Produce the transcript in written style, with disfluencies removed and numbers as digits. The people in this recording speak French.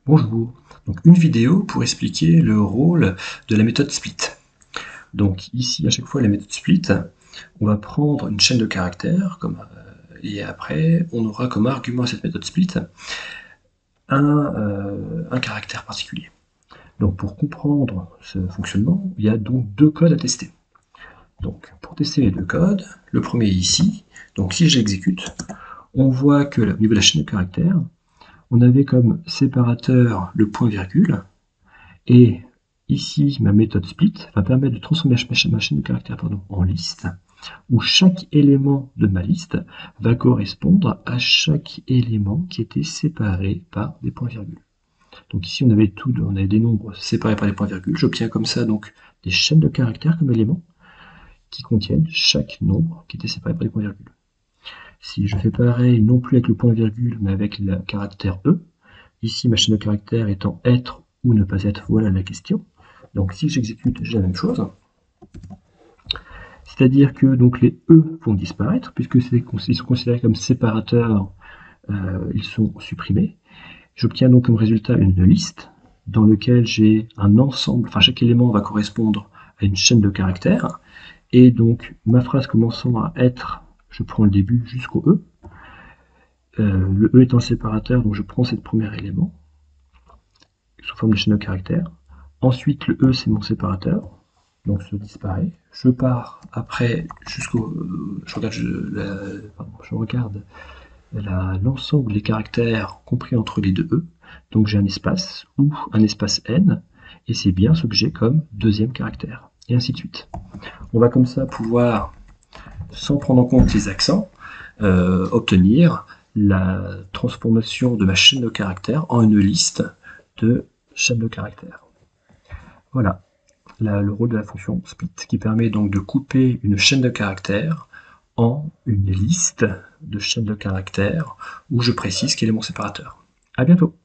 Bonjour, donc une vidéo pour expliquer le rôle de la méthode split. Donc ici, à chaque fois, la méthode split, on va prendre une chaîne de caractères, et après, on aura comme argument à cette méthode split un caractère particulier. Donc pour comprendre ce fonctionnement, il y a donc deux codes à tester. Donc pour tester les deux codes, le premier est ici. Donc si j'exécute, on voit que au niveau de la chaîne de caractères, on avait comme séparateur le point virgule, et ici, ma méthode split va permettre de transformer ma chaîne de caractères en liste, où chaque élément de ma liste va correspondre à chaque élément qui était séparé par des points-virgules. Donc ici, on avait des nombres séparés par des points-virgules. J'obtiens comme ça donc des chaînes de caractères comme éléments qui contiennent chaque nombre qui était séparé par des points-virgules. Si je fais pareil, non plus avec le point-virgule, mais avec le caractère E, ici ma chaîne de caractères étant être ou ne pas être, voilà la question. Donc si j'exécute, j'ai la même chose. C'est-à-dire que donc les E vont disparaître, puisque ils sont considérés comme séparateurs, ils sont supprimés. J'obtiens donc comme résultat une liste dans laquelle j'ai un ensemble, enfin chaque élément va correspondre à une chaîne de caractères, et donc ma phrase commençant à être, je prends le début jusqu'au E. Le E étant le séparateur, donc je prends ce premier élément sous forme de chaîne de caractères. Ensuite, le E, c'est mon séparateur, donc ça disparaît. Je pars après jusqu'au. Je regarde l'ensemble des caractères compris entre les deux E. Donc j'ai un espace ou un espace N, et c'est bien ce que j'ai comme deuxième caractère, et ainsi de suite. On va comme ça pouvoir, sans prendre en compte les accents, obtenir la transformation de ma chaîne de caractères en une liste de chaînes de caractères. Voilà le rôle de la fonction split, qui permet donc de couper une chaîne de caractères en une liste de chaînes de caractères où je précise quel est mon séparateur. À bientôt.